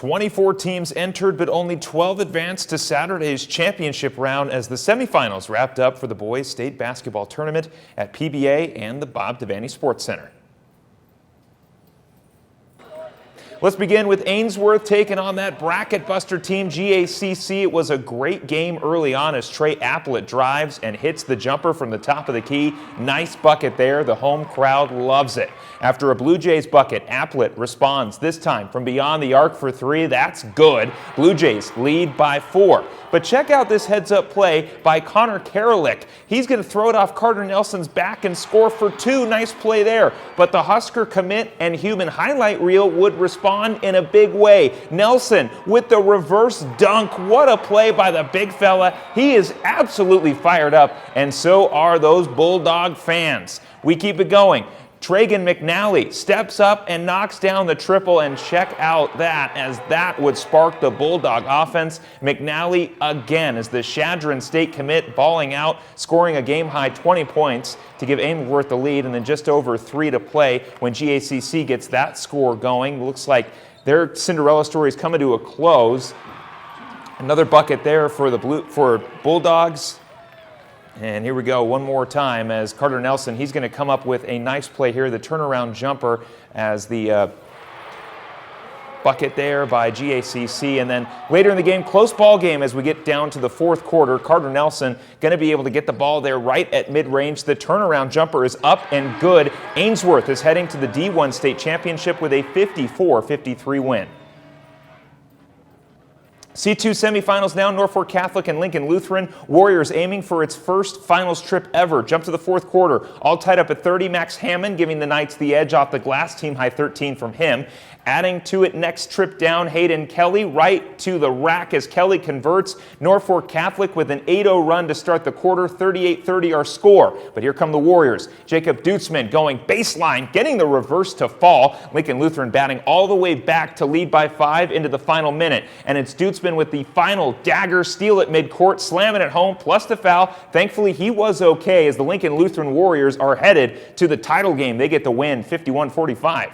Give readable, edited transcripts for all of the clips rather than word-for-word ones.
24 teams entered, but only 12 advanced to Saturday's championship round as the semifinals wrapped up for the boys' state basketball tournament at PBA and the Bob Devaney Sports Center. Let's begin with Ainsworth taking on that bracket buster team, GACC. It was a great game early on as Trey Applet drives and hits the jumper from the top of the key. Nice bucket there. The home crowd loves it. After a Blue Jays bucket, Applet responds this time from beyond the arc for three. That's good. Blue Jays lead by 4. But check out this heads-up play by Connor Karalik. He's going to throw it off Carter Nelson's back and score for 2. Nice play there. But the Husker commit and human highlight reel would respond in a big way. Nelson with the reverse dunk. What a play by the big fella. He is absolutely fired up, and so are those Bulldog fans. We keep it going. Tragan McNally steps up and knocks down the triple, and check out that as that would spark the Bulldog offense. McNally again as the Chadron State commit balling out, scoring a game-high 20 points to give Ainsworth the lead, and then just over 3 to play when GACC gets that score going. Looks like their Cinderella story is coming to a close. Another bucket there for the Bulldogs. And here we go one more time as Carter Nelson, he's going to come up with a nice play here, the turnaround jumper as the bucket there by GACC. And then later in the game, close ball game as we get down to the fourth quarter. Carter Nelson going to be able to get the ball there right at mid-range. The turnaround jumper is up and good. Ainsworth is heading to the D1 state championship with a 54-53 win. C2 semifinals now, Norfolk Catholic and Lincoln Lutheran. Warriors aiming for its first finals trip ever. Jump to the fourth quarter. All tied up at 30. Max Hammond giving the Knights the edge off the glass, team high 13 from him. Adding to it next trip down, Hayden Kelly right to the rack as Kelly converts. Norfolk Catholic with an 8-0 run to start the quarter, 38-30 our score. But here come the Warriors. Jacob Dutzman going baseline, getting the reverse to fall. Lincoln Lutheran batting all the way back to lead by 5 into the final minute. And it's Dutzman with the final dagger steal at midcourt, slamming it home, plus the foul. Thankfully, he was okay as the Lincoln Lutheran Warriors are headed to the title game. They get the win, 51-45.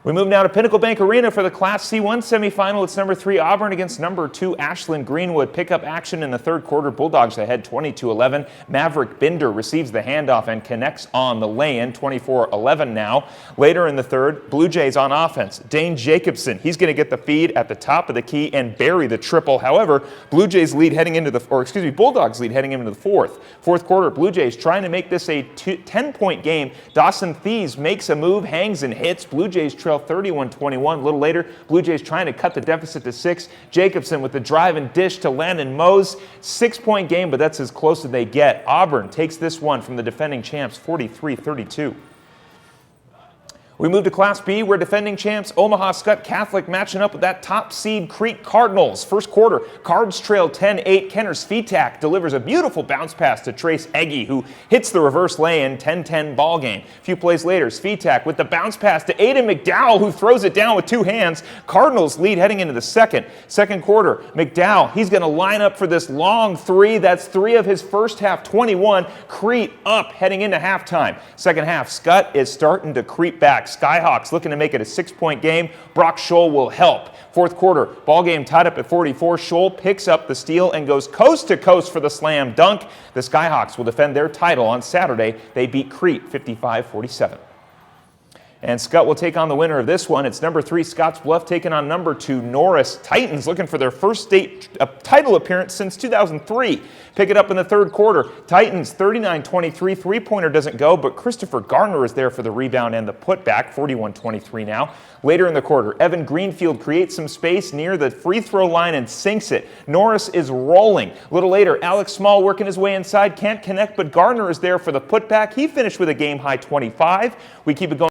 We move now to Pinnacle Bank Arena for the Class C1 semifinal. It's number 3 Auburn against number 2 Ashland Greenwood. Pick up action in the third quarter. Bulldogs ahead 22-11. Maverick Binder receives the handoff and connects on the lay-in, 24-11 now. Later in the third, Blue Jays on offense. Dane Jacobson, he's going to get the feed at the top of the key and bury the triple. However, Bulldogs lead heading into the fourth. Fourth quarter, Blue Jays trying to make this a 10-point game. Dawson Thies makes a move, hangs and hits. Blue Jays trail 31-21. A little later, Blue Jays trying to cut the deficit to 6. Jacobson with the drive and dish to Landon Mose. 6-point game, but that's as close as they get. Auburn takes this one from the defending champs, 43-32. We move to Class B, where defending champs Omaha Skutt Catholic matching up with that top seed Crete Cardinals. First quarter, Cards trail 10-8. Kenner Svitak delivers a beautiful bounce pass to Trace Eggy, who hits the reverse lay-in, 10-10 ball game. A few plays later, Svitak with the bounce pass to Aiden McDowell, who throws it down with 2 hands. Cardinals lead heading into the second. Second quarter, McDowell, he's going to line up for this long 3. That's 3 of his first half, 21. Crete up heading into halftime. Second half, Skutt is starting to creep back. Skyhawks looking to make it a 6-point game. Brock Scholl will help. Fourth quarter, ball game tied up at 44. Scholl picks up the steal and goes coast to coast for the slam dunk. The Skyhawks will defend their title on Saturday. They beat Crete 55-47. And Skutt will take on the winner of this one. It's number 3 Scottsbluff taking on number 2 Norris. Titans looking for their first state title appearance since 2003. Pick it up in the third quarter. Titans 39-23. Three-pointer doesn't go, but Christopher Gardner is there for the rebound and the putback. 41-23 now. Later in the quarter, Evan Greenfield creates some space near the free throw line and sinks it. Norris is rolling. A little later, Alex Small working his way inside. Can't connect, but Gardner is there for the putback. He finished with a game-high 25. We keep it going.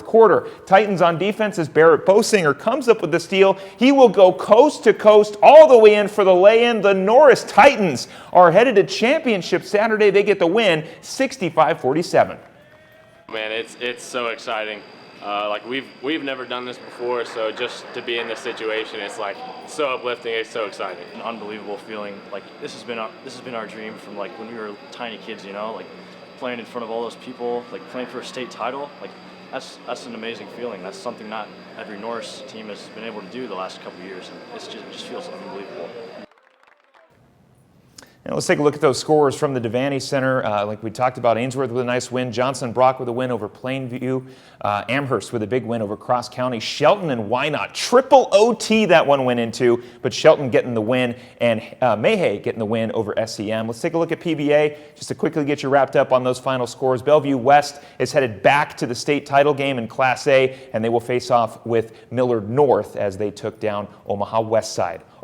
Quarter. Titans on defense as Barrett Bosinger comes up with the steal. He will go coast to coast all the way in for the lay-in. The Norris Titans are headed to championship Saturday. They get the win, 65-47. Man, it's so exciting. Like we've never done this before, so just to be in this situation, it's like so uplifting. It's so exciting. An unbelievable feeling. Like this has been our dream from like when we were tiny kids. You know, like playing in front of all those people, like playing for a state title. Like that's an amazing feeling. That's something not every Norris team has been able to do the last couple of years, and it just feels unbelievable. And let's take a look at those scores from the Devaney Center. Like we talked about, Ainsworth with a nice win, Johnson Brock with a win over Plainview, Amherst with a big win over Cross County, Shelton and Wynot. Triple OT that one went into, but Shelton getting the win and Mayhay getting the win over SEM. Let's take a look at PBA just to quickly get you wrapped up on those final scores. Bellevue West is headed back to the state title game in Class A, and they will face off with Millard North as they took down Omaha West Side.